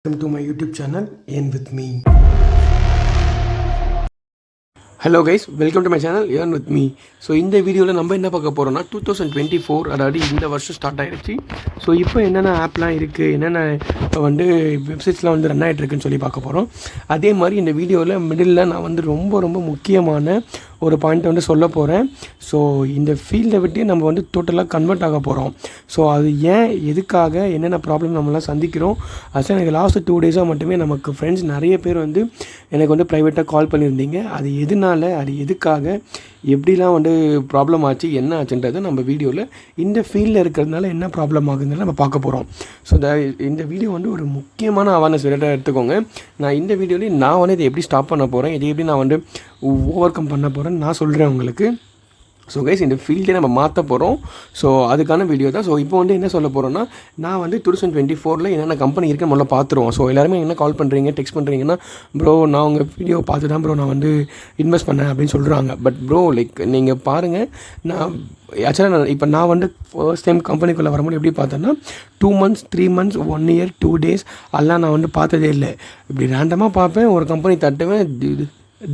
Welcome to my YouTube channel, Earn with me. Hello guys, welcome to my channel earn with me. So இந்த வீடியோவில் நம்ம என்ன பார்க்க போகிறோம்னா 2024, அதாவது இந்த வருஷம் ஸ்டார்ட் ஆகிடுச்சு. ஸோ இப்போ என்னென்ன ஆப்லாம் இருக்குது, என்னென்ன வந்து வெப்சைட்ஸ்லாம் வந்து ரன் ஆகிட்டுருக்குன்னு சொல்லி பார்க்க போகிறோம். அதே மாதிரி இந்த வீடியோவில் மிடில் நான் வந்து ரொம்ப ரொம்ப முக்கியமான ஒரு பாயிண்ட்டை வந்து சொல்ல போகிறேன். ஸோ இந்த ஃபீல்டை விட்டு நம்ம வந்து டோட்டலாக கன்வெர்ட் ஆக போகிறோம். ஸோ அது ஏன், எதுக்காக, என்னென்ன ப்ராப்ளம் நம்மளாம் சந்திக்கிறோம். ஆக்சுவலாக எனக்கு லாஸ்ட் 2 டேஸாக மட்டுமே நமக்கு ஃப்ரெண்ட்ஸ் நிறைய பேர் வந்து எனக்கு வந்து ப்ரைவேட்டாக கால் பண்ணியிருந்தீங்க. அது அது எதுக்காக, எப்படிலாம் வந்து ப்ராப்ளம் ஆச்சு, என்ன ஆச்சுன்றதை நம்ம வீடியோவில் இந்த ஃபீல்டில் இருக்கிறதுனால என்ன ப்ராப்ளம் ஆகுதுன்னு நம்ம பார்க்க போகிறோம். ஸோ இந்த வீடியோ வந்து ஒரு முக்கியமான அவேர்னஸ் ரிலேட்டாக எடுத்துக்கோங்க. நான் இந்த வீடியோலேயே நான் வந்து இதை எப்படி ஸ்டாப் பண்ண போகிறேன், இதை எப்படி நான் வந்து ஓவர் கம் பண்ண போகிறேன்னு நான் சொல்கிறேன் உங்களுக்கு. ஸோ கைஸ், இந்த ஃபீல்டே நம்ம மாற்ற போகிறோம். ஸோ அதுக்கான வீடியோ தான். ஸோ இப்போ வந்து என்ன சொல்ல போகிறோன்னா, நான் வந்து 2024 என்னென்ன கம்பெனி இருக்குன்னு முதல்ல பார்த்துருவோம். ஸோ எல்லாருமே என்ன கால் பண்ணுறீங்க, டெக்ஸ்ட் பண்ணுறீங்கன்னா, ப்ரோ நான் உங்கள் வீடியோ பார்த்து தான் ப்ரோ நான் வந்து இன்வெஸ்ட் பண்ணேன் அப்படின்னு சொல்கிறாங்க. பட் ப்ரோ நீங்கள் பாருங்கள், ஆக்சுவலாக இப்போ நான் வந்து ஃபர்ஸ்ட் டைம் கம்பெனிக்குள்ளே வரும்போது எப்படி பார்த்தேன்னா 2 months 3 months 1 year 2 days அதெல்லாம் நான் வந்து பார்த்ததே இல்லை. இப்படி ரேண்டமாக பார்ப்பேன், ஒரு கம்பெனி தட்டுவேன்,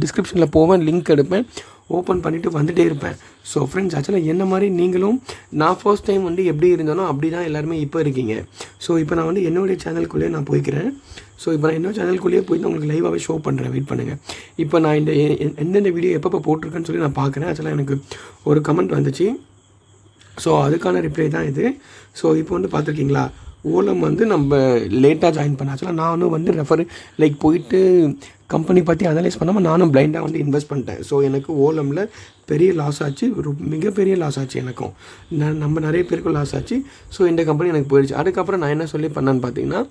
டிஸ்கிரிப்ஷனில் போவேன், லிங்க் எடுப்பேன், ஓப்பன் பண்ணிவிட்டு வந்துகிட்டே இருப்பேன். ஸோ ஃப்ரெண்ட்ஸ், ஆக்சுவலாக என்ன மாதிரி நீங்களும் நான் ஃபர்ஸ்ட் டைம் வந்து எப்படி இருந்தேனோ அப்படி தான் எல்லாருமே இப்போ இருக்கீங்க. ஸோ இப்போ நான் வந்து என்னுடைய சேனலுக்குள்ளேயே நான் போய்க்கிறேன். ஸோ இப்போ நான் என்னோட சேனலுக்குள்ளேயே போய் உங்களுக்கு லைவாகவே ஷோ பண்ணுறேன், வெயிட் பண்ணுங்கள். இப்போ நான் எந்தெந்த வீடியோ எப்போ போட்டிருக்கேன்னு சொல்லி நான் பார்க்குறேன். ஆக்சுவலாக எனக்கு ஒரு கமெண்ட் வந்துச்சு. ஸோ அதுக்கான ரிப்ளை தான் இது. ஸோ இப்போ வந்து பார்த்துருக்கீங்களா, ஓலம் வந்து நம்ம லேட்டாக ஜாயின் பண்ண. ஆக்சுவலாக நானும் வந்து போயிட்டு கம்பெனி பற்றி அனலைஸ் பண்ணாமல் நானும் பிளைண்டாக வந்து இன்வெஸ்ட் பண்ணிட்டேன். ஸோ எனக்கு ஓலமில் பெரிய லாஸ் ஆச்சு, ஒரு மிகப்பெரிய லாஸ் ஆச்சு எனக்கும். நம்ம நிறைய பேருக்கும் லாஸ் ஆச்சு. ஸோ இந்த கம்பெனி எனக்கு போயிடுச்சு. அதுக்கப்புறம் நான் என்ன சொல்லி பண்ணேன்னு பார்த்தீங்கன்னா,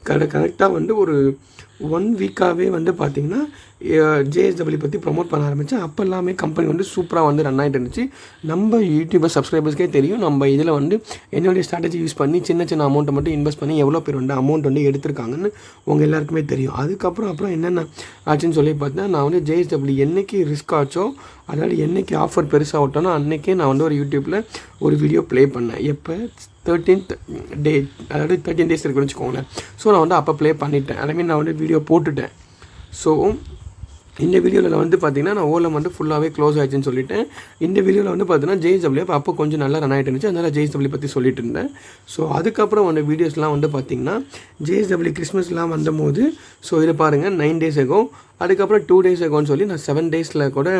கரெக்டாக வந்து ஒரு 1 வீக்காகவே வந்து பார்த்திங்கன்னா ஜேஎஸ்டபிள்யூ பற்றி ப்ரொமோட் பண்ண ஆரம்பித்தேன். அப்போ எல்லாமே கம்பெனி வந்து சூப்பராக வந்து ரன் ஆகிட்டு இருந்துச்சு. நம்ம யூடியூபர் சப்ஸ்கிரைபர்ஸ்க்கே தெரியும், நம்ம இதில் வந்து என்னுடைய ஸ்ட்ராட்டஜி யூஸ் பண்ணி சின்ன அமௌண்ட்டை மட்டும் இன்வெஸ்ட் பண்ணி எவ்வளோ பேர் வந்து அமௌண்ட் வந்து எடுத்திருக்காங்கன்னு உங்கள் எல்லாருக்குமே தெரியும். அப்புறம் என்னென்ன ஆச்சுன்னு சொல்லி பார்த்தீங்கன்னா, நான் வந்து ஜேஎஸ்டபிள்யூ என்றைக்கு ரிஸ்க் ஆச்சோ, அதனால் என்றைக்கு ஆஃபர் பெருசாக விட்டோன்னா அன்றைக்கே நான் வந்து ஒரு யூடியூப்பில் ஒரு வீடியோ ப்ளே பண்ணேன். எப்போ 13th day, அதாவது 13 days இருக்குன்னு வச்சுக்கோங்களேன். ஸோ நான் வந்து அப்போ ப்ளே பண்ணிட்டேன். ஐ நான் வந்து வீடியோ போட்டுட்டேன். ஸோ இந்த வீடியோவில் வந்து பார்த்திங்கன்னா நான் ஓலம் வந்து ஃபுல்லாகவே க்ளோஸ் ஆகிடுச்சுன்னு சொல்லிட்டேன். இந்த வீடியோவில் வந்து பார்த்தீங்கன்னா ஜேஎஸ்டபிள்யூ அப்போ கொஞ்சம் நல்லா ரன் ஆகிட்டு இருந்துச்சு, அதனால் ஜேஎஸ்டபிள்யூ பற்றி சொல்லிட்டு இருந்தேன். ஸோ அதுக்கப்புறம் வந்து வீடியோஸ்லாம் வந்து பார்த்திங்கன்னா ஜேஎஸ்டபிள்யூ கிறிஸ்மஸ்லாம் வந்தபோது, ஸோ இதை பாருங்கள் 9 days ago, அதுக்கப்புறம் 2 days agoன்னு சொல்லி நான் 7 days கூட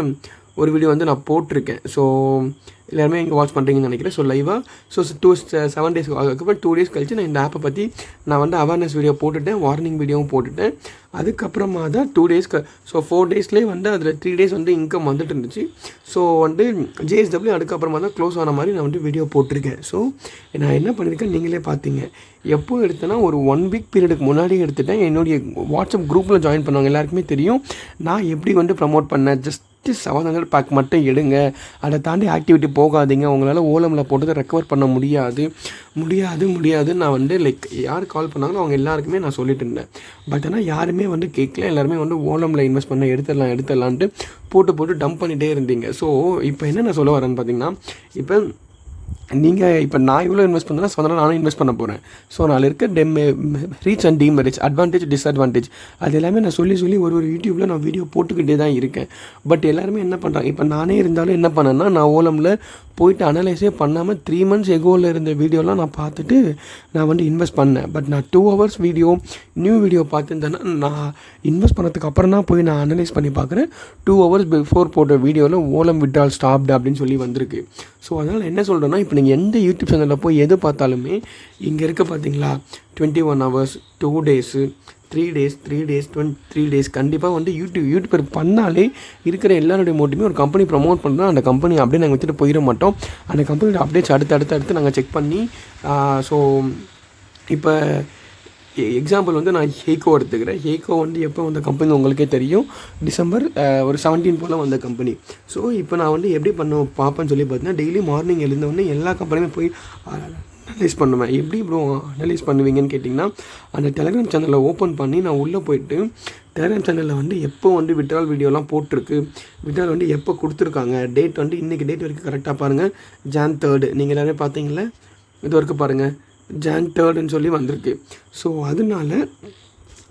ஒரு வீடியோ வந்து நான் போட்டிருக்கேன். ஸோ எல்லாருமே இங்கே வாட்ச் பண்ணுறீங்கன்னு நினைக்கிறேன். ஸோ லைவாக 7 days அதுக்கப்புறம் 2 days கழிச்சு நான் இந்த ஆப்பை பற்றி நான் வந்து அவேர்னஸ் வீடியோ போட்டுட்டேன், வார்னிங் வீடியோவும் போட்டுட்டேன். அதுக்கப்புறமா தான் 2 days ஸோ 4 daysலேயே வந்து அதில் 3 days வந்து இன்கம் வந்துட்டு இருந்துச்சு. ஸோ வந்து ஜேஎஸ்டபிள்யூ அதுக்கப்புறமா தான் க்ளோஸ் ஆன மாதிரி நான் வந்து வீடியோ போட்டிருக்கேன். ஸோ நான் என்ன பண்ணியிருக்கேன் நீங்களே பார்த்தீங்க. எப்போ எடுத்தேன்னா ஒரு 1 week பீரியடுக்கு முன்னாடி எடுத்துட்டேன். என்னுடைய வாட்ஸ்அப் குரூப்பில் ஜாயின் பண்ணுவாங்க எல்லாருக்குமே தெரியும் நான் எப்படி வந்து ப்ரமோட் பண்ணேன். ஜஸ்ட் 700 பேக் மட்டும் எடுங்க, அதை தாண்டி ஆக்டிவிட்டி போகாதீங்க, உங்களால் ஓலமில் போட்டதை ரெக்கவர் பண்ண முடியாது நான் வந்து யார் கால் பண்ணாங்களோ அவங்க எல்லாருக்குமே நான் சொல்லிட்டு இருந்தேன். பட் ஆனால் யாருமே வந்து கேட்கல. எல்லாருமே வந்து ஓலமில் இன்வெஸ்ட் பண்ண எடுத்துடலான்ட்டு போட்டு டம்ப் பண்ணிகிட்டே இருந்தீங்க. ஸோ இப்போ என்ன நான் சொல்ல வரேன்னு பார்த்தீங்கன்னா, இப்போ நான் இவ்வளோ இன்வெஸ்ட் பண்ணுறேன், ஸோ அதனால் நானும் இன்வெஸ்ட் பண்ண போகிறேன். ஸோ நான் இருக்க reach and demerits, advantage disadvantage, அது எல்லாமே நான் சொல்லி ஒரு யூடியூப்பில் நான் வீடியோ போட்டுக்கிட்டே தான் இருக்கேன். பட் எல்லாருமே என்ன பண்ணுறாங்க, இப்போ நானே இருந்தாலும் என்ன பண்ணேன்னா, நான் ஓலமில் போயிட்டு அனலைஸே பண்ணாமல் 3 months எகோவில் இருந்த வீடியோலாம் நான் பார்த்துட்டு நான் வந்து இன்வெஸ்ட் பண்ணேன். பட் நான் 2 hours வீடியோ நியூ வீடியோ பார்த்துருந்தேன்னா, நான் இன்வெஸ்ட் பண்ணதுக்கு அப்புறம் தான் போய் நான் அனலைஸ் பண்ணி பார்க்குறேன். 2 hours பிஃபோர் போட்ட வீடியோவில் ஓலம் விட்ரால் ஸ்டாப்டு அப்படின்னு சொல்லி வந்திருக்கு. ஸோ அதனால் என்ன சொல்கிறேன்னா, இப்போ நீங்கள் எந்த யூடியூப் சேனலில் போய் எது பார்த்தாலுமே இங்கே இருக்க பார்த்தீங்களா 21 hours 2 days 3 days 23 days கண்டிப்பாக வந்து யூடியூபர் பண்ணாலே இருக்கிற எல்லாருடைய மோட்டிவுமே ஒரு கம்பெனி ப்ரமோட் பண்ணால் அந்த கம்பெனி அப்படியே நாங்கள் வச்சுட்டு போயிட மாட்டோம். அந்த கம்பெனியோட அப்டேட்ஸ் அடுத்து நாங்கள் செக் பண்ணி, ஸோ இப்போ எக்ஸாம்பிள் வந்து நான் ஹேக்கோ எடுத்துக்கிறேன். ஹேக்கோ வந்து எப்போ வந்த கம்பெனி உங்களுக்கே தெரியும், December ஒரு 17 போல் வந்த கம்பெனி. ஸோ இப்போ நான் வந்து எப்படி பார்ப்பேன்னு சொல்லி பார்த்தீங்கன்னா, டெய்லி மார்னிங் எழுந்தவுடனே எல்லா கம்பெனியுமே போய் அனலைஸ் பண்ணுவேன். எப்படி ப்ரோ அனலைஸ் பண்ணுவீங்கன்னு கேட்டிங்கன்னா, அந்த டெலிகிராம் சேனலை ஓப்பன் பண்ணி நான் உள்ளே போயிட்டு டெலிகிராம் சேனலில் வந்து எப்போ வந்து விட்ரால் வீடியோலாம் போட்டிருக்கு, விட்ரால் வந்து எப்போ கொடுத்துருக்காங்க, டேட் வந்து இன்றைக்கி டேட் வரைக்கும் கரெக்டாக பாருங்கள். Jan 3 நீங்கள் எல்லாருமே பார்த்தீங்களா, இது வரைக்கும் பாருங்கள். Jan 3 சொல்லி வந்திருக்கு. ஸோ அதனால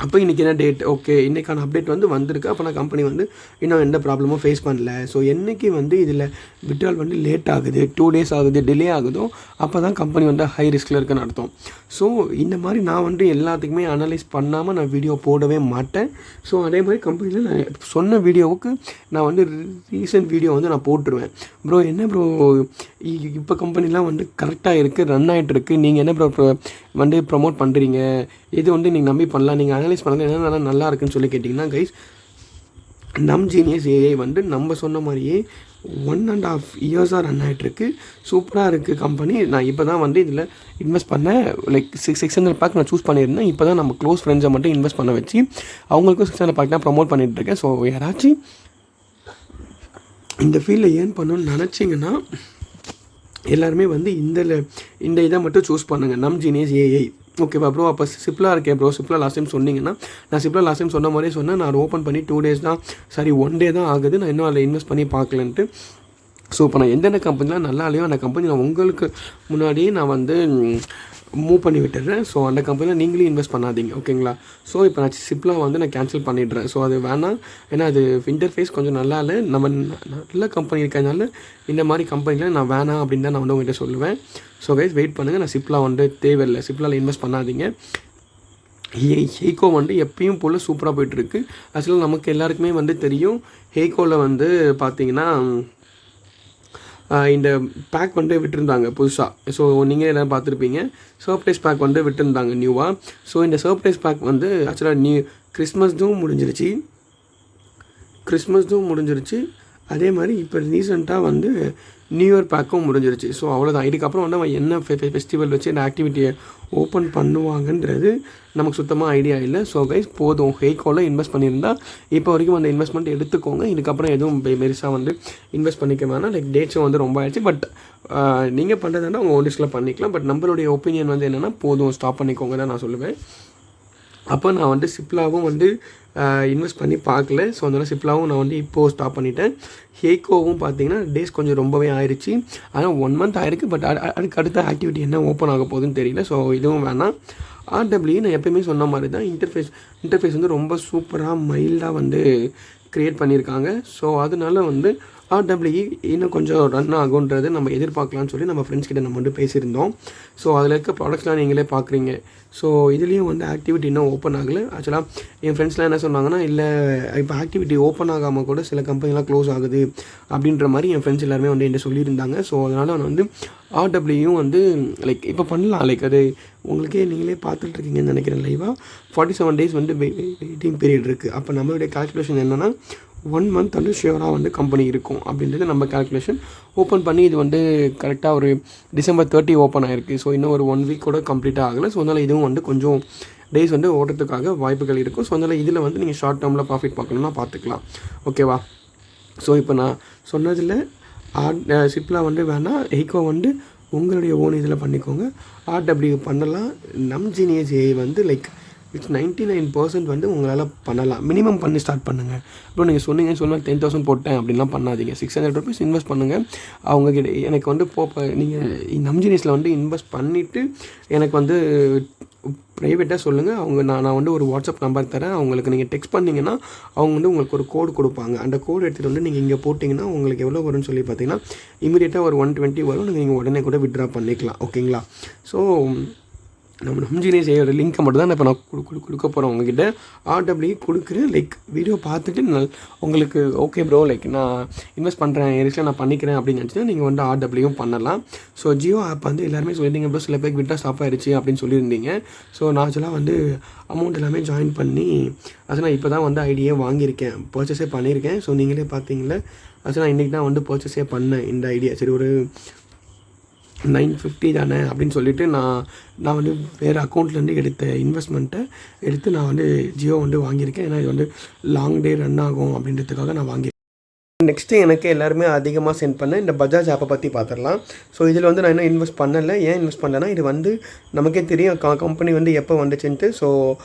அப்போ இன்றைக்கி என்ன டேட், ஓகே இன்றைக்கான அப்டேட் வந்து வந்திருக்கு. அப்போ நான் கம்பெனி வந்து இன்னும் எந்த ப்ராப்ளமும் ஃபேஸ் பண்ணல. ஸோ என்றைக்கு வந்து இதில் விட்ரால் வந்து லேட் ஆகுது, 2 days ஆகுது, டிலே ஆகுதோ அப்போ தான் கம்பெனி வந்து ஹை ரிஸ்கில் இருக்குன்னு அர்த்தம். ஸோ இந்த மாதிரி நான் வந்து எல்லாத்துக்குமே அனலைஸ் பண்ணாமல் நான் வீடியோ போடவே மாட்டேன். ஸோ அதே மாதிரி கம்பெனியில் நான் சொன்ன வீடியோவுக்கு நான் வந்து ரீசன்ட் வீடியோ வந்து நான் போட்டுருவேன். ப்ரோ என்ன ப்ரோ இப்போ கம்பெனிலாம் வந்து கரெக்டாக இருக்குது, ரன் ஆகிட்டு இருக்குது, நீங்கள் என்ன ப்ரோ வந்து ப்ரமோட் பண்ணுறீங்க, இது வந்து நீங்கள் நம்பி பண்ணலாம், நீங்கள் அனலைஸ் பண்ணலாம், என்ன நல்லா இருக்குன்னு சொல்லி கேட்டிங்கன்னா கைஸ், நம்ஜீனியஸ் ஏஐ வந்து நம்ம சொன்ன மாதிரியே 1.5 years ரன் ஆகிட்டுருக்கு. சூப்பராக இருக்குது கம்பெனி. நான் இப்போ தான் வந்து இதில் இன்வெஸ்ட் பண்ணேன். லைக் 600 பேக் நான் சூஸ் பண்ணியிருந்தேன். இப்போ தான் நம்ம க்ளோஸ் ஃப்ரெண்ட்ஸை மட்டும் இன்வெஸ்ட் பண்ண வச்சு அவங்களுக்கும் 600 பேக் தான் ப்ரமோட் பண்ணிகிட்ருக்கேன். ஸோ யாராச்சும் இந்த ஃபீல்டில் ஏர்ன் பண்ணணும்னு நினச்சிங்கன்னா எல்லாருமே வந்து இந்த இதை மட்டும் சூஸ் பண்ணுங்கள், நம்ஜீனியஸ் ஏஐ. ஓகேவா ப்ரோ? அப்போ சிப்லா இருக்கேன் ப்ரோ, சிப்லா லாஸ்ட் டைம் சொன்னீங்கன்னா, நான் சிப்லா லாஸ்ட் டைம் சொன்ன மாதிரியே சொன்னேன். நான் ஓப்பன் பண்ணி 2 days தான், சாரி 1 day தான் ஆகுது, நான் இன்னும் அதில் இன்வெஸ்ட் பண்ணி பார்க்கலன்ட்டு. ஸோ இப்போ நான் எந்தெந்த கம்பெனிலாம் நல்லா இல்லையோ அந்த கம்பெனி நான் உங்களுக்கு முன்னாடியே நான் வந்து மூவ் பண்ணி விட்டுடுறேன். ஸோ அந்த கம்பெனியில் நீங்களே இன்வெஸ்ட் பண்ணாதீங்க, ஓகேங்களா? ஸோ இப்போ நான் சிப்லா வந்து நான் கேன்சல் பண்ணிடுறேன். ஸோ அது வேணாம், ஏன்னா அது இன்டர்ஃபேஸ் கொஞ்சம் நல்லா இல்லை. நம்ம நல்ல கம்பெனி இருக்கிறதுனால இந்த மாதிரி கம்பெனியில் நான் வேணாம் அப்படின்னு தான் நான் வந்து உங்கள்கிட்ட சொல்லுவேன். ஸோ கைஸ் வெயிட் பண்ணுங்கள். நான் சிப்லா வந்து தேவையில்லை, சிப்லாவில் இன்வெஸ்ட் பண்ணாதீங்க. ஹெய்கோ வந்து எப்பயும் போல் சூப்பராக போய்ட்டுருக்கு. ஆக்சுவலாக நமக்கு எல்லாருக்குமே வந்து தெரியும், ஹெய்கோவில் வந்து பார்த்திங்கன்னா இந்த பேக் வந்து விட்டுருந்தாங்க புதுசாக. ஸோ நீங்கள் எல்லாம் பார்த்துருப்பீங்க, சர்ப்ரைஸ் பேக் வந்து விட்டுருந்தாங்க நியூவாக. ஸோ இந்த சர்ப்ரைஸ் பேக் வந்து ஆக்சுவலாக கிறிஸ்மஸ்தும் முடிஞ்சிருச்சு. அதே மாதிரி இப்போ ரீசெண்டாக வந்து நியூ இயர் பேக்கும் முடிஞ்சிருச்சு. ஸோ அவ்வளோதான். இதுக்கப்புறம் வந்து அவன் என்ன ஃபெஸ்டிவல் வச்சு இந்த ஆக்டிவிட்டியை ஓப்பன் பண்ணுவாங்கன்றது நமக்கு சுத்தமாக ஐடியா இல்லை. ஸோ கைஸ் போதும், ஹெய்கோவில் இன்வெஸ்ட் பண்ணியிருந்தால் இப்போ வரைக்கும் அந்த இன்வெஸ்ட்மெண்ட் எடுத்துக்கோங்க. இதுக்கப்புறம் எதுவும் பெருசாக வந்து இன்வெஸ்ட் பண்ணிக்க வேணாம். லைக் டேட்ஸும் வந்து ரொம்ப ஆயிடுச்சு. பட் நீங்கள் பண்ணுறதுனா உங்கள் ஓன் ரிஸ்கில் பண்ணிக்கலாம். பட் நம்மளுடைய ஒப்பீனியன் வந்து என்னென்னா போதும், ஸ்டாப் பண்ணிக்கோங்க தான் நான் சொல்லுவேன். அப்போ நான் வந்து சிப்லாவும் வந்து இன்வெஸ்ட் பண்ணி பார்க்கல. ஸோ அதனால் சிப்லாவும் நான் வந்து இப்போது ஸ்டாப் பண்ணிட்டேன். ஹேக்கோவும் பார்த்தீங்கன்னா டேஸ் கொஞ்சம் ரொம்பவே ஆயிடுச்சு. ஆனால் 1 month ஆயிருக்கு. பட் அதுக்கு அடுத்த ஆக்டிவிட்டி என்ன ஓப்பன் ஆக போகுதுன்னு தெரியல. ஸோ இதுவும் வேணாம். ஆர்டபிள்யூ நான் எப்போயுமே சொன்ன மாதிரி தான், இன்டர்ஃபேஸ் வந்து ரொம்ப சூப்பராக மைல்டாக வந்து க்ரியேட் பண்ணியிருக்காங்க. ஸோ அதனால வந்து ஆர்டபிள்யூ இன்னும் கொஞ்சம் ரன் ஆகுன்றது நம்ம எதிர்பார்க்கலான்னு சொல்லி நம்ம ஃப்ரெண்ட்ஸ் கிட்ட நம்ம வந்து பேசியிருந்தோம். ஸோ அதில் இருக்க ப்ராடக்ட்ஸ்லாம் நீங்களே பார்க்குறீங்க. ஸோ இதுலேயும் வந்து ஆக்டிவிட்டி இன்னும் ஓப்பன் ஆகலை. ஆக்சுவலாக என் ஃப்ரெண்ட்ஸ்லாம் என்ன சொன்னாங்கன்னா, இல்லை இப்போ ஆக்டிவிட்டி ஓப்பன் ஆகாமல் கூட சில கம்பெனிலாம் க்ளோஸ் ஆகுது அப்படின்ற மாதிரி என் ஃப்ரெண்ட்ஸ் எல்லாருமே வந்து என்கிட்ட சொல்லியிருந்தாங்க. ஸோ அதனால் நான் வந்து ஆர்டபிள்யூயும் வந்து லைக் இப்போ பண்ணலாம். லைக் அது உங்களுக்கே நீங்களே பார்த்துட்ருக்கீங்கன்னு நினைக்கிறேன். லைவாக 47 days வந்து வெயிட்டிங் பீரியட் இருக்குது. அப்போ நம்மளுடைய கால்குலேஷன் என்னென்னா 1 month வந்து ஷியோராக வந்து கம்பெனி இருக்கும் அப்படின்றது நம்ம கால்குலேஷன். ஓப்பன் பண்ணி இது வந்து கரெக்டாக ஒரு December 30 ஓப்பன் ஆகிருக்கு. ஸோ இன்னும் ஒரு 1 week கூட கம்ப்ளீட்டாக ஆகலை. ஸோ அதனால் இதுவும் வந்து கொஞ்சம் டேஸ் வந்து ஓட்டுறதுக்காக வாய்ப்புகள் இருக்கும். ஸோ அதனால் இதில் வந்து நீங்கள் ஷார்ட் டேர்மில் ப்ராஃபிட் பார்க்கணுன்னா பார்த்துக்கலாம், ஓகேவா? ஸோ இப்போ நான் சொன்னதில் சிப்லா வந்து வேணாம், ஹெய்கோ வந்து உங்களுடைய ஓன் இதில் பண்ணிக்கோங்க. ஆர்டபிள்யூ பண்ணலாம். நம்ஜீனியஸ் ஏஐ வந்து லைக் இட்ஸ் 99% வந்து உங்களால் பண்ணலாம். மினிமம் பண்ணி ஸ்டார்ட் பண்ணுங்கள். அப்புறம் நீங்கள் சொன்னால் 10,000 போட்டேன் அப்படின்லாம் பண்ணாதீங்க. 600 rupees இன்வெஸ்ட் பண்ணுங்கள். அவங்கக்கிட்ட எனக்கு வந்து நீங்கள் நம்ஜீனியஸில் வந்து இன்வெஸ்ட் பண்ணிவிட்டு எனக்கு வந்து ப்ரைவேட்டாக சொல்லுங்கள். நான் வந்து ஒரு வாட்ஸ்அப் நம்பர் தரேன். அவங்களுக்கு நீங்கள் டெக்ஸ்ட் பண்ணிங்கன்னா அவங்க வந்து உங்களுக்கு ஒரு கோடு கொடுப்பாங்க. அந்த கோடு எடுத்துகிட்டு வந்து நீங்கள் இங்கே போட்டிங்கன்னா உங்களுக்கு எவ்வளோ வரும்னு சொல்லி பார்த்தீங்கன்னா இமீடியட்டாக ஒரு 120 வரும். நீங்கள் உடனே கூட வித்ட்ரா பண்ணிக்கலாம், ஓகேங்களா? ஸோ நம்ம நம்ஜீனியஸ் ஏஐயோட லிங்க்கை மட்டும் தான் இப்போ நான் கொடுக்க போகிறேன் உங்ககிட்ட. ஆர்டபிள்யூ கொடுக்குறேன். லைக் வீடியோ பார்த்துட்டு உங்களுக்கு ஓகே ப்ரோ, லைக் நான் இன்வெஸ்ட் பண்ணுறேன், ரிஸ்கில் நான் பண்ணிக்கிறேன் அப்படின்னு நினச்சின்னா நீங்கள் வந்து ஆர்டபிள்யூவும் பண்ணலாம். ஸோ ஜியோ ஆப் வந்து எல்லாருமே சொல்லியிருந்தீங்க ப்ரோ, சில பேருக்கு விட்டா ஸ்டாப் ஆகிடுச்சு அப்படின்னு சொல்லியிருந்தீங்க. ஸோ நான் ஆக்சுவலாக வந்து அமௌண்ட் எல்லாமே ஜாயின் பண்ணி ஆக்சுவலாக இப்போ தான் வந்து ஐடியே வாங்கியிருக்கேன், பர்ச்சேஸே பண்ணியிருக்கேன். ஸோ நீங்களே பார்த்தீங்களே, ஆக்சுவலாக இன்றைக்கி தான் வந்து பர்ச்சேஸே பண்ணேன் இந்த ஐடியா. சரி ஒரு 950 தானே அப்படின்னு சொல்லிட்டு நான் வந்து வேறு அக்கௌண்ட்லேருந்து எடுத்த இன்வெஸ்ட்மெண்ட்டை எடுத்து நான் வந்து ஜியோ வந்து வாங்கியிருக்கேன். ஏன்னா இது வந்து லாங் டே ரன் ஆகும் அப்படின்றதுக்காக நான் வாங்கியிருக்கேன். நெக்ஸ்ட்டு எனக்கு எல்லாருமே அதிகமாக சென்ட் பண்ண இந்த பஜாஜ் ஆப்பை பற்றி பார்த்துடலாம். ஸோ இதில் வந்து நான் இன்னும் இன்வெஸ்ட் பண்ணலை. ஏன் இன்வெஸ்ட் பண்ணலைன்னா இது வந்து நமக்கே தெரியும் கம்பெனி வந்து எப்போ வந்துச்சுன்ட்டு. ஸோ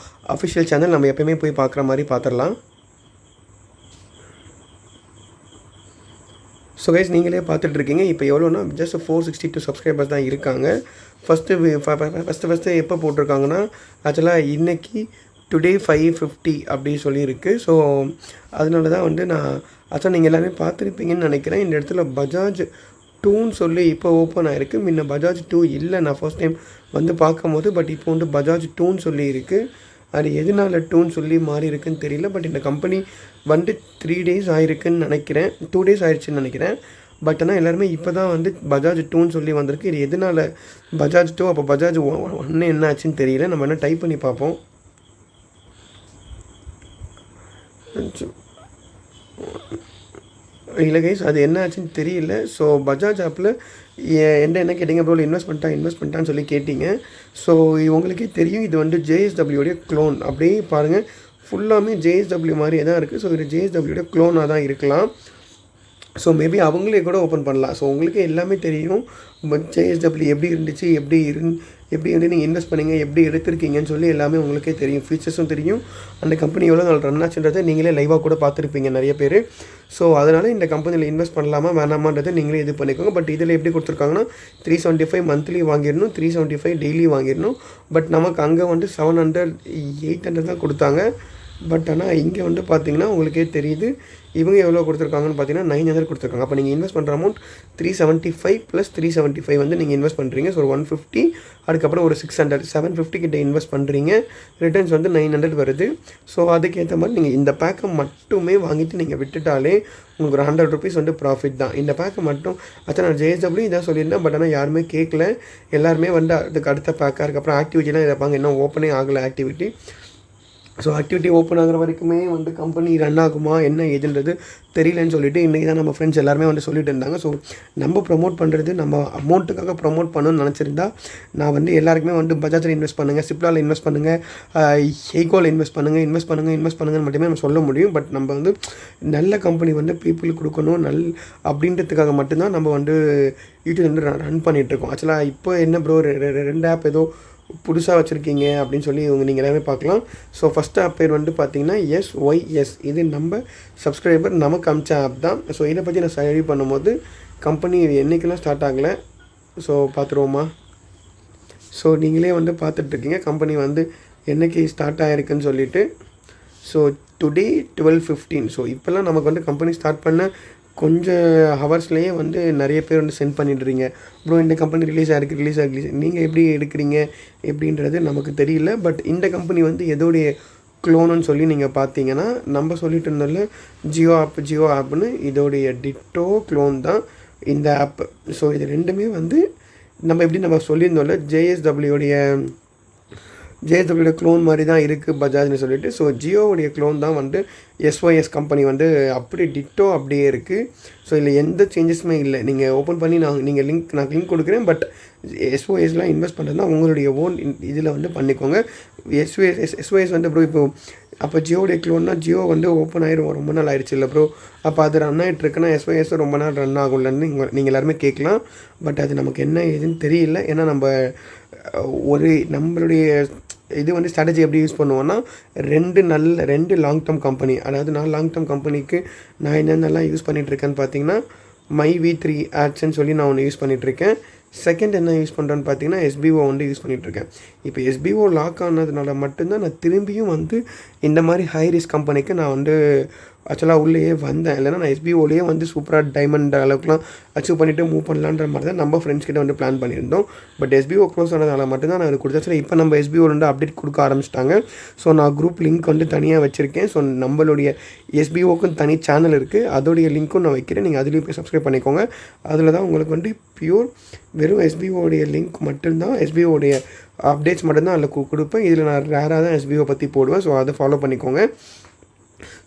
அஃபிஷியல் சேனல் நம்ம எப்போயுமே போய் பார்க்குற மாதிரி பார்த்துடலாம். ஸோ கைஸ் நீங்களே பார்த்துட்ருக்கீங்க. இப்போ எவ்வளோனா ஜஸ்ட் 462 சப்ஸ்கிரைபர்ஸ் தான் இருக்காங்க. ஃபஸ்ட்டு எப்போ போட்டிருக்காங்கன்னா ஆக்சுவலாக இன்றைக்கி டுடே 5:50 அப்படி சொல்லியிருக்கு. ஸோ அதனால தான் வந்து நான் ஆக்சுவலாக நீங்கள் எல்லாருமே பார்த்துருப்பீங்கன்னு நினைக்கிறேன். இந்த இடத்துல பஜாஜ் 2ன்னு சொல்லி இப்போ ஓப்பன் ஆகிருக்கு. முன்ன பஜாஜ் 2 இல்லை, நான் ஃபர்ஸ்ட் டைம் வந்து பார்க்கும்போது. பட் இப்போ வந்து பஜாஜ் 2ன்னு சொல்லி இருக்குது. அது எதனால 2ன்னு சொல்லி மாறி இருக்குன்னு தெரியல. பட் இந்த கம்பெனி வந்து 3 days ஆகிருக்குன்னு நினைக்கிறேன், 2 days ஆயிடுச்சுன்னு நினைக்கிறேன். பட் ஆனால் எல்லாருமே இப்போ தான் வந்து பஜாஜ் 2ன்னு சொல்லி வந்திருக்கு. இது எதனால பஜாஜ் 2 அப்போ பஜாஜ் 1 என்ன ஆச்சுன்னு தெரியல. நம்ம என்ன டைப் பண்ணி பார்ப்போம். இல்லை கைஸ், அது என்ன ஆச்சுன்னு தெரியல. ஸோ பஜாஜ் ஆப்பில் என்ன கேட்டிங்க ப்ரோ, இன்வெஸ்ட் பண்ணிட்டான்னு சொல்லி கேட்டிங்க. ஸோ உங்களுக்கே தெரியும், இது வந்து ஜேஎஸ்டபிள்யூடைய க்ளோன். அப்படியே பாருங்கள், ஃபுல்லாமே ஜேஎஸ்டபிள்யூ மாதிரியே தான் இருக்குது. ஸோ இது ஜேஎஸ்டபிள்யூடைய க்ளோனாக தான் இருக்கலாம். ஸோ மேபி அவங்களே கூட ஓப்பன் பண்ணலாம். ஸோ உங்களுக்கு எல்லாமே தெரியும் ஜேஎஸ்டபிள்யூ எப்படி இருந்துச்சு, எப்படி வந்து நீங்கள் இன்வெஸ்ட் பண்ணீங்க, எப்படி எடுத்திருக்கீங்கன்னு சொல்லி எல்லாமே உங்களுக்கே தெரியும். ஃபீச்சர்ஸும் தெரியும், அந்த கம்பெனி எவ்வளோ நாள் ரன் ஆச்சுன்றதை நீங்களே லைவாக கூட பார்த்துருப்பீங்க நிறைய பேர். ஸோ அதனால் இந்த கம்பெனியில் இன்வெஸ்ட் பண்ணலாமா வேணாமான்றதை நீங்களே இது பண்ணிக்கோங்க. பட் இதில் எப்படி கொடுத்துருக்காங்கன்னா 375 மந்த்லி வாங்கிடணும், 375 டெய்லி வாங்கிடணும். பட் நமக்கு அங்கே வந்து 700 800 தான் கொடுத்தாங்க. பட் ஆனால் இங்கே வந்து பார்த்தீங்கன்னா உங்களுக்கே தெரியுது இவங்க எவ்வளோ கொடுத்துருக்காங்கன்னு பார்த்தீங்கன்னா 900 கொடுத்துருக்காங்க. அப்போ நீங்கள் இன்வெஸ்ட் பண்ணுற அமௌண்ட் 375 + 375 வந்து நீங்கள் இன்வெஸ்ட் பண்ணுறீங்க. ஸோ 150, அதுக்கப்புறம் ஒரு 600, 750 கிட்ட இன்வெஸ்ட் பண்ணுறீங்க. ரிட்டர்ன்ஸ் வந்து 900 வருது. ஸோ அதுக்கேற்ற மாதிரி நீங்கள் இந்த பேக்கை மட்டுமே வாங்கிட்டு நீங்கள் விட்டுட்டாலே உங்களுக்கு ஒரு 100 rupees வந்து ப்ராஃபிட் தான். இந்த பேக்கை மட்டும் நான் ஜேஎஸ்டபிள்யூ இதான் சொல்லியிருந்தேன். பட் ஆனால் யாருமே கேட்கல. எல்லாருமே வந்து அதுக்கு அடுத்த பேக்காக அதுக்கப்புறம் ஆக்டிவிட்டிலாம் இதைப்பாங்க, இன்னும் ஓப்பனே ஆகலை ஆக்டிவிட்டி. ஸோ ஆக்டிவிட்டி ஓப்பன் ஆகிற வரைக்குமே வந்து கம்பெனி ரன் ஆகுமா என்ன ஏதுன்றது தெரியலன்னு சொல்லிட்டு இன்றைக்கி தான் நம்ம ஃப்ரெண்ட்ஸ் எல்லாருமே வந்து சொல்லிட்டு இருந்தாங்க. ஸோ நம்ம ப்ரொமோட் பண்ணுறது நம்ம அமௌண்ட்டுக்காக ப்ரொமோட் பண்ணணும்னு நினச்சிருந்தா நான் வந்து எல்லாருக்குமே வந்து பஜாஜில் இன்வெஸ்ட் பண்ணுங்கள், சிப்லாவில் இன்வெஸ்ட் பண்ணுங்கள், ஹெய்கோவில் இன்வெஸ்ட் பண்ணுங்கன்னு மட்டுமே நம்ம சொல்ல முடியும். பட் நம்ம வந்து நல்ல கம்பெனி வந்து பீப்புளுக்கு கொடுக்கணும் அப்படின்றதுக்காக மட்டும்தான் நம்ம வந்து யூடியூப் வந்து ரன் பண்ணிகிட்ருக்கோம். ஆக்சுவலாக இப்போ என்ன ப்ரோ 2 ஆப் ஏதோ புதுசாக வச்சுருக்கீங்க அப்படின்னு சொல்லி நீங்கள் எல்லாமே பார்க்கலாம். ஸோ ஃபஸ்ட் ஆப் பேர் வந்து பார்த்தீங்கன்னா SYS. இது நம்ம சப்ஸ்கிரைபர் நமக்கு அமிச்ச ஆப் தான். ஸோ இதை பற்றி நான் ஸ்டடி பண்ணும்போது கம்பெனி என்றைக்கெல்லாம் ஸ்டார்ட் ஆகலை. ஸோ பார்த்துருவோமா. ஸோ நீங்களே வந்து பார்த்துட்ருக்கீங்க கம்பெனி வந்து என்றைக்கு ஸ்டார்ட் ஆகிருக்குன்னு சொல்லிட்டு. So today 12:15. ஸோ இப்போல்லாம் நமக்கு வந்து கம்பெனி ஸ்டார்ட் பண்ண கொஞ்சம் ஹவர்ஸ்லேயே வந்து நிறைய பேர் வந்து சென்ட் பண்ணிடுறீங்க, ப்ரோ இந்த கம்பெனி ரிலீஸ் ஆகிருக்கு. நீங்கள் எப்படி எடுக்கிறீங்க எப்படின்றது நமக்கு தெரியல. பட் இந்த கம்பெனி வந்து எதோடைய க்ளோனுன்னு சொல்லி நீங்கள் பார்த்தீங்கன்னா நம்ம சொல்லிட்டு இருந்தோம்ல ஜியோ ஆப்னு, இதோடைய டிட்டோ க்ளோன் தான் இந்த ஆப். ஸோ இது ரெண்டுமே வந்து நம்ம சொல்லியிருந்தோம்ல ஜேஎஸ்டபிள்யூடைய க்ளோன் மாதிரி தான் இருக்குது பஜாஜ்னு சொல்லிட்டு. ஸோ ஜியோவுடைய க்ளோன் தான் வந்து SYS கம்பெனி வந்து அப்படி டிட்டோ அப்படியே இருக்குது. ஸோ இதில் எந்த சேஞ்சஸுமே இல்லை. நீங்கள் ஓப்பன் பண்ணி நான் லிங்க் கொடுக்குறேன். பட் SYSலாம் இன்வெஸ்ட் பண்ணுறதுனா உங்களுடைய ஓன் இதில் வந்து பண்ணிக்கோங்க. SYS வந்து ப்ரோ இப்போ அப்போ ஜியோடைய க்ளோன்னா ஜியோ வந்து ஓப்பன் ஆகிடும் ரொம்ப நாள் ஆயிடுச்சு இல்லை ப்ரோ, அப்போ அது ரன் ஆகிட்டுருக்குன்னா SYS ரொம்ப நாள் ரன் ஆகும்லன்னு நீங்கள் எல்லாருமே கேட்கலாம். பட் அது நமக்கு என்ன ஏதுன்னு தெரியல. ஏன்னா நம்மளுடைய இது வந்து ஸ்ட்ராட்டஜி எப்படி யூஸ் பண்ணுவோன்னா 2 லாங் டேர்ம் கம்பெனி, அதாவது நான் லாங் டேர்ம் கம்பெனிக்கு நான் என்னென்னலாம் யூஸ் பண்ணிகிட்ருக்கேன்னு பார்த்தீங்கன்னா myV3 ஆட்ஸ்ன்னு சொல்லி நான் ஒன்று யூஸ் பண்ணிகிட்ருக்கேன். செகண்ட் என்ன யூஸ் பண்ணுறேன்னு பார்த்தீங்கன்னா SBO வந்து யூஸ் பண்ணிகிட்ருக்கேன். இப்போ SBO லாக் ஆனதுனால மட்டும்தான் நான் திரும்பியும் வந்து இந்த மாதிரி ஹை ரிஸ்க் கம்பெனிக்கு நான் வந்து ஆக்சுவலாக உள்ளேயே வந்தேன். இல்லைனா நான் SBOலேயே வந்து சூப்பராக டைமண்ட் அளவுக்குலாம் அச்சீவ் பண்ணிவிட்டு மூவ் பண்ணலான்ற மாதிரி தான் நம்ம ஃப்ரெண்ட்ஸ் கிட்ட வந்து பிளான் பண்ணியிருந்தோம். பட் SBO க்ளோஸ் ஆனதுனால மட்டும்தான் நான் அது கொடுத்தாச்சு. இப்போ நம்ம SBO வந்து அப்டேட் கொடுக்க ஆரம்பிச்சிட்டாங்க. ஸோ நான் குரூப் லிங்க் வந்து தனியாக வச்சுருக்கேன். ஸோ நம்மளுடைய SBOக்கும் தனி சேனல் இருக்குது, அதோடைய லிங்க்கும் நான் வைக்கிறேன். நீங்கள் அதுலேயும் போய் சப்ஸ்கிரைப் பண்ணிக்கோங்க. அதில் தான் உங்களுக்கு வந்து வெறும் SBOடைய லிங்க் மட்டும்தான், SBOடைய அப்டேட்ஸ் மட்டும்தான் அதில் கொடுப்பேன். இதில் நான் ரேராக தான் SBO பற்றி போடுவேன். ஸோ அதை ஃபாலோ பண்ணிக்கோங்க.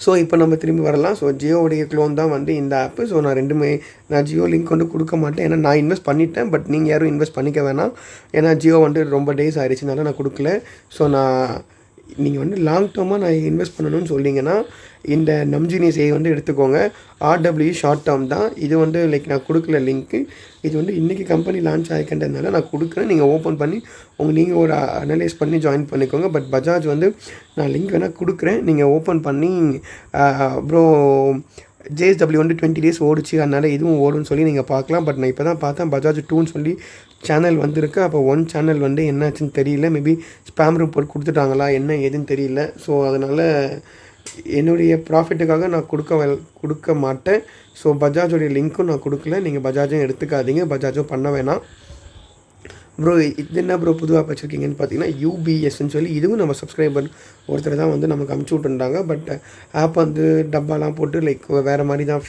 ஸோ இப்போ நம்ம திரும்பி வரலாம். ஸோ ஜியோவுடைய க்ளோன் தான் வந்து இந்த ஆப்பு. ஸோ நான் ஜியோ லிங்க் வந்து கொடுக்க மாட்டேன். ஏன்னா நான் இன்வெஸ்ட் பண்ணிட்டேன். பட் நீங்கள் யாரும் இன்வெஸ்ட் பண்ணிக்க வேணாம். ஏன்னா ஜியோ வந்து ரொம்ப டேஸ் ஆயிடுச்சுனால நான் கொடுக்கல. ஸோ நீங்கள் வந்து லாங் டேர்மாக நான் இன்வெஸ்ட் பண்ணணும்னு சொல்லிங்கன்னா இந்த நம்ஜினிஸை வந்து எடுத்துக்கோங்க. RW ஷார்ட் டேர்ம் தான் இது வந்து நான் கொடுக்கல லிங்க்கு. இது வந்து இன்றைக்கி கம்பெனி லான்ச் ஆகிக்கின்றதுனால நான் கொடுக்குறேன். நீங்கள் ஓப்பன் பண்ணி நீங்கள் ஒரு அனலைஸ் பண்ணி ஜாயின் பண்ணிக்கோங்க. பட் பஜாஜ் வந்து நான் லிங்க் வேணால் கொடுக்குறேன், நீங்கள் ஓப்பன் பண்ணி ப்ரோ JSW வந்து 20 days ஓடிச்சு, அதனால் இதுவும் ஓடுன்னு சொல்லி நீங்கள் பார்க்கலாம். பட் நான் இப்போ தான் பார்த்தேன் பஜாஜ் 2ன்னு சொல்லி சேனல் வந்திருக்கு. அப்போ 1 சேனல் வந்து என்னாச்சுன்னு தெரியல, மேபி ஸ்பேம் ரிப்போர்ட் கொடுத்துட்டாங்களா என்ன ஏதுன்னு தெரியல. ஸோ அதனால் என்னுடைய ப்ராஃபிட்டுக்காக நான் கொடுக்க மாட்டேன். ஸோ பஜாஜோடைய லிங்க்கும் நான் கொடுக்கல, நீங்கள் பஜாஜும் எடுத்துக்காதீங்க, பஜாஜும் பண்ண வேணாம். ப்ரோ இது என்ன ப்ரோ புது ஆப் வச்சுருக்கீங்கன்னு பார்த்தீங்கன்னா UBSன்னு சொல்லி இதுவும் நம்ம சப்ஸ்கிரைபர் ஒருத்தர் தான் வந்து நமக்கு அமுச்சு விட்டுருந்தாங்க. பட் ஆப் வந்து டப்பாலாம் போட்டு லைக் வேறு மாதிரி தான்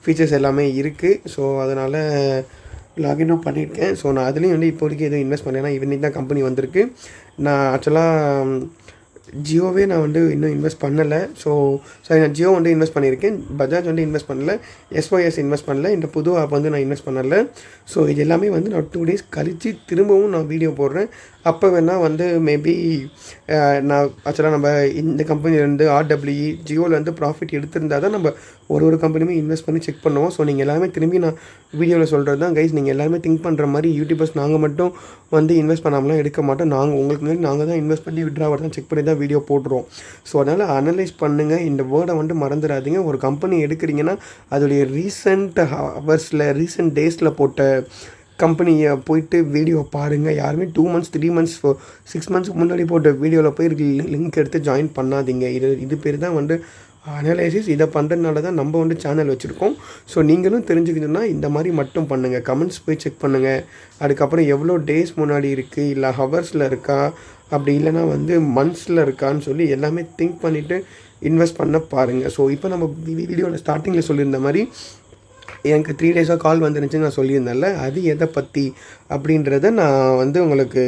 ஃபீச்சர்ஸ் எல்லாமே இருக்குது. ஸோ அதனால் லாகினும் பண்ணியிருக்கேன். ஸோ நான் அதுலேயும் வந்து இப்போதைக்கு எதுவும் இன்வெஸ்ட் பண்ணேன், ஏன்னா இவனிக்கு தான் கம்பெனி வந்திருக்கு. நான் ஆக்சுவலாக ஜியோவே நான் வந்து இன்னும் இன்வெஸ்ட் பண்ணலை. ஸோ சரி, நான் ஜியோ வந்து இன்வெஸ்ட் பண்ணியிருக்கேன், பஜாஜ் வந்து இன்வெஸ்ட் பண்ணலை, SYS இன்வெஸ்ட் பண்ணல, இந்த புது ஆப் வந்து நான் இன்வெஸ்ட் பண்ணலை. ஸோ இது எல்லாமே வந்து நான் 2 days கழித்து திரும்பவும் நான் வீடியோ போடுறேன். அப்போ வேணால் வந்து மேபி நான் ஆக்சுவலாக நம்ம இந்த கம்பெனிலேருந்து RWE ஜியோவில் வந்து ப்ராஃபிட் எடுத்திருந்தால் தான் நம்ம ஒரு கம்பெனியுமே இன்வெஸ்ட் பண்ணி செக் பண்ணுவோம். ஸோ நீங்கள் எல்லாமே திரும்பி நான் வீடியோவில் சொல்கிறது தான் கைஸ், நீங்கள் எல்லாருமே திங்க் பண்ணுற மாதிரி யூடியூபர்ஸ் நாங்கள் மட்டும் வந்து இன்வெஸ்ட் பண்ணாமலாம் எடுக்க மாட்டோம். உங்களுக்கு முன்னாடி நாங்கள் தான் இன்வெஸ்ட் பண்ணி விட்ராவர் தான் செக் பண்ணி தான் வீடியோ போடுறோம். ஸோ அதனால் அனலைஸ் பண்ணுங்கள், இந்த வேர்டை வந்து மறந்துடாதீங்க. ஒரு கம்பெனி எடுக்கிறீங்கன்னா அதோடைய ரீசெண்ட் ஹவர்ஸில் ரீசெண்ட் டேஸில் போட்ட கம்பெனியை போயிட்டு வீடியோ பாருங்கள். யாருமே 2 months 3 months 6 monthsக்கு முன்னாடி போட்ட வீடியோவில் போய் லிங்க் எடுத்து ஜாயின் பண்ணாதீங்க. இது பேர் தான் வந்து அனலைசிஸ். இதை பண்ணுறதுனால தான் நம்ம வந்து சேனல் வச்சுருக்கோம். ஸோ நீங்களும் தெரிஞ்சுக்கணுன்னா இந்த மாதிரி மட்டும் பண்ணுங்கள், கமெண்ட்ஸ் போய் செக் பண்ணுங்கள். அதுக்கப்புறம் எவ்வளோ டேஸ் முன்னாடி இருக்குது, இல்லை ஹவர்ஸில் இருக்கா, அப்படி இல்லைனா வந்து மந்த்ஸில் இருக்கான்னு சொல்லி எல்லாமே திங்க் பண்ணிவிட்டு இன்வெஸ்ட் பண்ண பாருங்கள். ஸோ இப்போ நம்ம வீடியோவில் ஸ்டார்டிங்கில் சொல்லியிருந்த மாதிரி எனக்கு 3 days கால் வந்துருந்துச்சுன்னு நான் சொல்லியிருந்தேன்ல, அது எதை பற்றி அப்படின்றத நான் வந்து உங்களுக்கு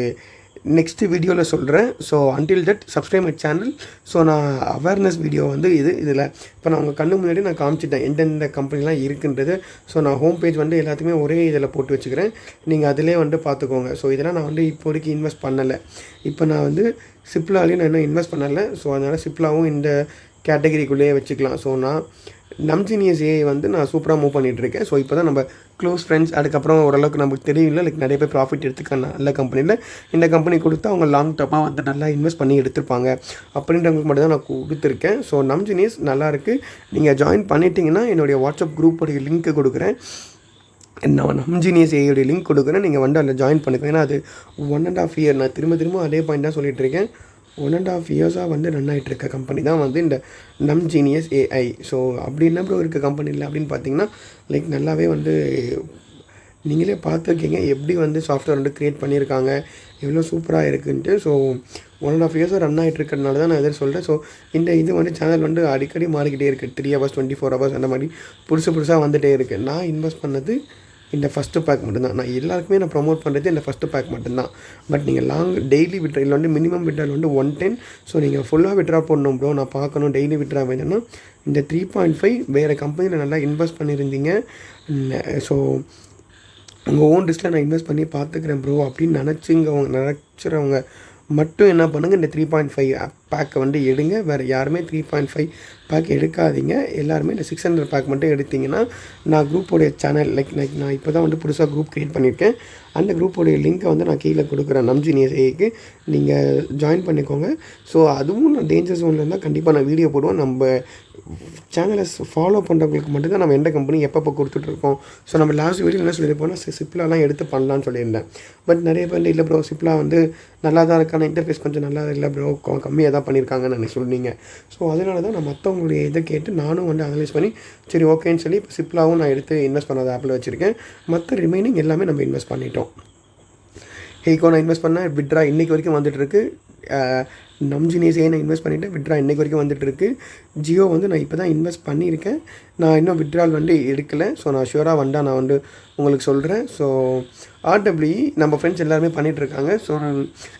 நெக்ஸ்ட்டு வீடியோவில் சொல்கிறேன். So until that subscribe my channel. So நான் அவேர்னஸ் வீடியோ வந்து இதில் இப்போ நான் உங்கள் கண்ணு முன்னாடி நான் காமிச்சிட்டேன் எந்தெந்த கம்பெனிலாம் இருக்குன்றது. ஸோ நான் ஹோம் பேஜ் வந்து எல்லாத்துக்குமே ஒரே இதில் போட்டு வச்சுக்கிறேன், நீங்கள் அதிலே வந்து பார்த்துக்கோங்க. ஸோ இதெல்லாம் நான் வந்து இப்போதைக்கு இன்வெஸ்ட் பண்ணலை. இப்போ நான் வந்து சிப்லாலையும் நான் இன்னும் இன்வெஸ்ட் பண்ணலை. ஸோ அதனால் சிப்லாவும் இந்த கேட்டகரிக்குள்ளேயே வச்சுக்கலாம். ஸோ நான் நம்ஜீனியஸ் AI வந்து நான் சூப்பராக மூவ் பண்ணிகிட்ருக்கேன். ஸோ இப்போ தான் நம்ம க்ளோஸ் ஃப்ரெண்ட்ஸ், அதுக்கப்புறம் ஓரளவுக்கு நமக்கு தெரியல, லைக் நிறைய பேர் ப்ராஃபிட் எடுத்துக்காங்க நல்ல கம்பெனியில். இந்த கம்பெனி கொடுத்து அவங்க லாங் டர்மாக வந்து நல்லா இன்வெஸ்ட் பண்ணி எடுத்துருப்பாங்க அப்படின்றவங்களுக்கு மட்டும் தான் நான் கொடுத்துருக்கேன். ஸோ நம்ஜீனியஸ் நல்லாயிருக்கு, நீங்கள் ஜாயின் பண்ணிட்டீங்கன்னா என்னுடைய வாட்ஸ்அப் குரூப்போடைய லிங்க்கு கொடுக்குறேன், நான் நம்ஜீனியஸ் AIயோடைய லிங்க் கொடுக்குறேன், நீங்கள் வந்து அதில் ஜாயின் பண்ணிக்கோங்க. ஏன்னா அது 1.5 year நான் திரும்ப அதே பாயிண்ட் தான் சொல்லிகிட்ருக்கேன். 1.5 yearsஆக வந்து ரன் ஆகிட்டுருக்க கம்பெனி தான் வந்து இந்த நம்ஜீனியஸ் AI. ஸோ அப்படி என்ன ப்ரோ இருக்க கம்பெனி இல்லை அப்படின்னு பார்த்தீங்கன்னா, லைக் நல்லாவே வந்து நீங்களே பார்த்துருக்கீங்க எப்படி வந்து சாஃப்ட்வேர் வந்து க்ரியேட் பண்ணியிருக்காங்க, எவ்வளோ சூப்பராக இருக்குன்ட்டு. ஸோ 1.5 years ரன் ஆகிட்டு இருக்கிறதுனால தான் நான் எதிர் சொல்கிறேன். ஸோ இது வந்து சேனல் வந்து அடிக்கடி மாறிக்கிட்டே இருக்குது, 3 hours 24 hours அந்த மாதிரி புதுசாக வந்துகிட்டே இருக்குது. நான் இன்வெஸ்ட் பண்ணது இந்த ஃபஸ்ட்டு பேக் மட்டும்தான். நான் எல்லாருக்குமே நான் ப்ரொமோட் பண்ணுறது இந்த ஃபஸ்ட்டு பேக் மட்டும்தான். பட் நீங்கள் டெய்லி விட்ரால் வந்து மினிமம் விட்ரால் வந்து 110. ஸோ நீங்கள் ஃபுல்லாக விட்ரா பண்ணணும் ப்ரோ, நான் பார்க்கணும் டெய்லி விட்ரா வேணும்னா இந்த 3.5 வேறு கம்பெனியில் நல்லா இன்வெஸ்ட் பண்ணியிருந்தீங்க. ஸோ உங்கள் ஓன் ரிஸ்கில் நான் இன்வெஸ்ட் பண்ணி பார்த்துக்கிறேன் ப்ரோ அப்படின்னு நினச்சிறவங்க மட்டும் என்ன பண்ணுங்கள், இந்த 3.5 பேக்கை வந்து எடுங்க. வேறு யாருமே 3.5 பேக் எடுக்காதீங்க. எல்லாருமே இந்த 600 பேக் மட்டும் எடுத்திங்கன்னா நான் குரூப்போடைய சேனல் லைக் நான் இப்போ தான் வந்து புதுசாக குரூப் க்ரியேட் பண்ணியிருக்கேன். அந்த குரூப்போடைய லிங்க்கை வந்து நான் கீழே கொடுக்குறேன், நம்ஜீனியஸ் AIக்கு நீங்கள் ஜாயின் பண்ணிக்கோங்க. ஸோ அதுவும் நான் டேஞ்சர் ஜோனில் இருந்தால் கண்டிப்பாக நான் வீடியோ போடுவேன். நம்ம சேனலை ஃபாலோ பண்ணுறவங்களுக்கு மட்டும்தான் நம்ம எந்த கம்பெனி எப்பப்போ கொடுத்துட்ருக்கோம். ஸோ நம்ம லாஸ்ட் வீடியோ என்ன சொல்லியிருப்போம்னா சிப்லாலாம் எடுத்து பண்ணலான்னு சொல்லியிருந்தேன். பட் நிறைய பேர் இல்லை ப்ரோ சிப்லா வந்து நல்லா தான் இருக்கான இன்டர்ஃபேஸ் கொஞ்சம் நல்லா இல்லை ப்ரோ, கம்மியாக தான் பண்ணியிருக்காங்கன்னு எனக்கு சொன்னீங்க. ஸோ அதனால தான் நான் மற்றவங்களுடைய இதை கேட்டு நானும் வந்து அனலைஸ் பண்ணி சரி ஓகேன்னு சொல்லி இப்போ சிப்லாவும் நான் எடுத்து இன்வெஸ்ட் பண்ணாத ஆப்பில் வச்சுருக்கேன். மற்ற ரிமைனிங் எல்லாமே நம்ம இன்வெஸ்ட் பண்ணிட்டோம். ஹேக்கோ நான் இன்வெஸ்ட் பண்ணேன், விட்ரா இன்றைக்கி வரைக்கும் வந்துட்டுருக்கு. நம்ஜீனியஸ் AI நான் இன்வெஸ்ட் பண்ணிவிட்டேன், விட்ரா இன்றைக்கி வரைக்கும் வந்துட்டுருக்கு. ஜியோ வந்து நான் இப்போ தான் இன்வெஸ்ட் பண்ணியிருக்கேன், நான் இன்னும் விட்ரால் வந்து எடுக்கலை. ஸோ நான் ஷூராக வந்தால் நான் வந்து உங்களுக்கு சொல்கிறேன். ஸோ RWE நம்ம ஃப்ரெண்ட்ஸ் எல்லாருமே பண்ணிகிட்ருக்காங்க. ஸோ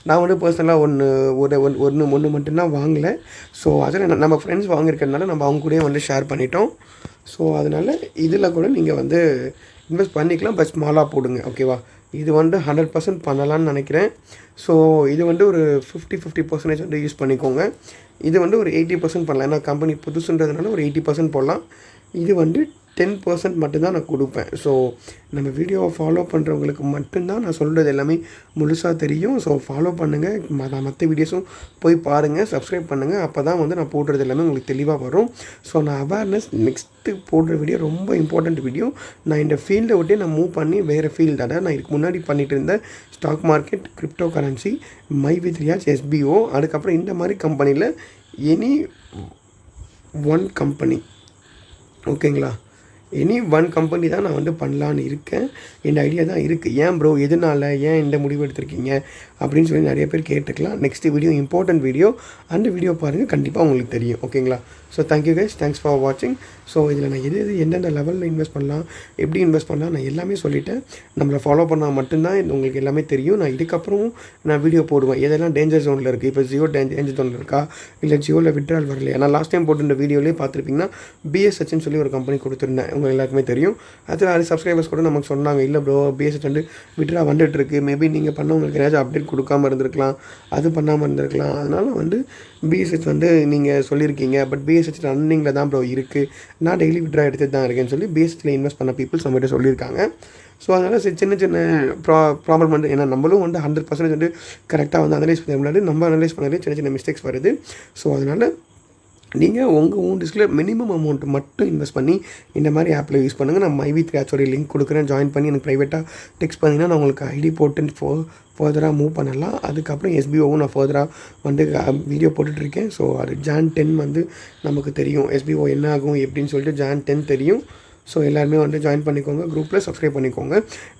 நான் வந்து பர்சனலாக ஒன்று மட்டும்தான் வாங்கலை. ஸோ அதில் நம்ம ஃப்ரெண்ட்ஸ் வாங்கியிருக்கிறதுனால நம்ம அவங்க கூடயே வந்து ஷேர் பண்ணிட்டோம். ஸோ அதனால் இதில் கூட நீங்கள் வந்து இன்வெஸ்ட் பண்ணிக்கலாம், பட் ஸ்மாலாக போடுங்க ஓகேவா. இது வந்து 100% பண்ணலான்னு நினைக்கிறேன். ஸோ இது வந்து ஒரு 50% வந்து யூஸ் பண்ணிக்கோங்க. இது வந்து ஒரு 80% பண்ணலாம், ஏன்னா கம்பெனி புதுசுன்றதுனால ஒரு 80% போடலாம். இது வந்து 10% மட்டும்தான் நான் கொடுப்பேன். ஸோ நம்ம வீடியோவை ஃபாலோ பண்ணுறவங்களுக்கு மட்டும்தான் நான் சொல்கிறது எல்லாமே முழுசாக தெரியும். ஸோ ஃபாலோ பண்ணுங்கள், மற்ற வீடியோஸும் போய் பாருங்கள், சப்ஸ்கிரைப் பண்ணுங்கள். அப்போ தான் வந்து நான் போடுறது எல்லாமே உங்களுக்கு தெளிவாக வரும். ஸோ நான் அவேர்னஸ் நெக்ஸ்ட்டு போடுற வீடியோ ரொம்ப இம்பார்ட்டண்ட் வீடியோ. நான் இந்த ஃபீல்டை விட்டு நான் மூவ் பண்ணி வேறு ஃபீல்டு, அதாவது நான் இதுக்கு முன்னாடி பண்ணிகிட்டு இருந்த ஸ்டாக் மார்க்கெட், கிரிப்டோ கரன்சி, மை வித் ரியாஸ், SBO, அதுக்கப்புறம் இந்த மாதிரி கம்பெனியில் எனி ஒன் கம்பெனி, ஓகேங்களா, எனி ஒன் கம்பெனி தான் நான் வந்து பண்ணலான்னு இருக்கேன். என் ஐடியா தான் இருக்குது. ஏன் ப்ரோ, எதனால், ஏன் இந்த முடிவு எடுத்திருக்கீங்க அப்படின்னு சொல்லி நிறைய பேர் கேட்டுக்கலாம். நெக்ஸ்ட் வீடியோ இம்பார்ட்டன்ட் வீடியோ, அந்த வீடியோ பாருங்கள், கண்டிப்பாக உங்களுக்கு தெரியும். ஓகேங்களா. So thank you guys, thanks for வாட்சிங். ஸோ இதில் நான் எந்தெந்த லெவலில் இன்வெஸ்ட் பண்ணலாம், எப்படி இன்வெஸ்ட் பண்ணலாம், நான் எல்லாமே சொல்லிவிட்டேன். நம்மளை ஃபாலோ பண்ணால் மட்டும்தான் உங்களுக்கு எல்லாமே தெரியும். நான் இதுக்கப்புறம் நான் வீடியோ போடுவேன், எதெல்லாம் டேஞ்சர் ஜோனில் இருக்குது. இப்போ ஜியோ டேஞ்சர் ஜோனில் இருக்கா, இல்லை ஜியோவில் விட்ரால் வரலையா. நான் லாஸ்ட் டைம் போட்டுருந்த வீடியோலேயே பார்த்துருப்பீங்கன்னா BSHன்னு சொல்லி ஒரு கம்பெனி கொடுத்துருந்தேன், உங்களுக்கு எல்லாருக்குமே தெரியும். அதில் சப்ஸ்கிரைபர்ஸ் கூட நமக்கு சொன்னாங்க, இல்லை ப்ரோ BSH வந்து விட்ரா வந்துட்டுருக்கு, மேபி நீங்கள் பண்ணவங்களுக்கு ஏதாச்சும் அப்டேட் கொடுக்காமல் இருந்திருக்கலாம், அது பண்ணாமல் இருந்திருக்கலாம். அதனால் வந்து BSH வந்து நீங்கள் சொல்லியிருக்கீங்க, பட் BSH ரன்னிங்கில் தான் ப்ரோ இருக்குது, நான் டெய்லி விட்ரா எடுத்துகிட்டு தான் இருக்கேன்னு சொல்லி BSHல இன்வெஸ்ட் பண்ண பீப்புள்ஸ் நம்மகிட்ட சொல்லியிருக்காங்க. ஸோ அதனால் சின்ன சின்ன ப்ராப்ளம் வந்து, ஏன்னா நம்மளும் வந்து 100% வந்து கரெக்டாக வந்து அனலைஸ் பண்ண முடியாது, நம்ம அனலைஸ் பண்ணாலே சின்ன சின்ன மிஸ்டேக்ஸ் வருது. ஸோ அதனால் நீங்கள் உங்கள் ஓன் ரிஸ்கில் மினிமம் அமௌண்ட் மட்டும் இன்வெஸ்ட் பண்ணி இந்த மாதிரி ஆப்பில் யூஸ் பண்ணுங்கள். நான் மை வித் ரியாஸோடைய லிங்க் கொடுக்குறேன், ஜாயின் பண்ணி எனக்கு ப்ரைவேட்டாக டெக்ஸ்ட் பண்ணிங்கன்னா நான் உங்களுக்கு ஐடி போட்டு ஃபர்தராக மூவ் பண்ணலாம். அதுக்கப்புறம் SBOவும் நான் ஃபர்தராக வந்து வீடியோ போட்டுட்ருக்கேன். ஸோ அது Jan 10 வந்து நமக்கு தெரியும், SBO என்ன ஆகும் எப்படின்னு சொல்லிட்டு Jan 10 தெரியும். ஸோ எல்லாருமே வந்து ஜாயின் பண்ணிக்கோங்க, குரூப்பில் சப்ஸ்கிரைப் பண்ணிக்கோங்க.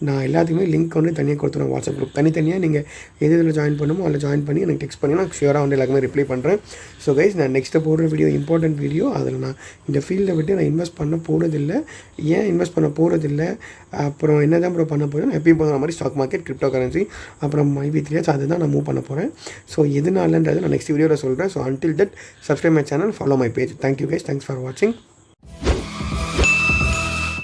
நான் எல்லாத்துக்குமே லிங்க் வந்து தனியாக கொடுத்துருவேன், வாட்ஸ்அப் குரூப் தனித்தனியாக. நீங்கள் இதில் ஜாயின் பண்ணுமோ அதில் ஜாயின் பண்ணி எனக்கு டெக்ஸ்ட் பண்ணி நான் ஷியோராக வந்து எல்லாருக்குமே ரிப்ளை பண்ணுறேன். ஸோ கைஸ், நான் நெக்ஸ்ட்டு போடுற வீடியோ இம்பார்ட்டன்ட் வீடியோ. அதில் நான் இந்த ஃபீல்டை விட்டு நான் இன்வெஸ்ட் பண்ண போகிறதில்ல, ஏன் இன்வெஸ்ட் பண்ண போகிறதில்ல, அப்புறம் என்ன தான் ப்ரோ பண்ண போகிறேன், நான் எப்பயும் போகிற மாதிரி ஸ்டாக் மார்க்கெட், கிரிப்டோ கரன்சி, அப்புறம் மை வித் ரியாஸ், அதுதான் நான் மூவ் பண்ண போகிறேன். ஸோ எதுனாலன்றது நான் நெக்ஸ்ட் வீடியோவில் சொல்கிறேன். So until that subscribe my channel, follow my page. Thank you guys, thanks for வாட்சிங்.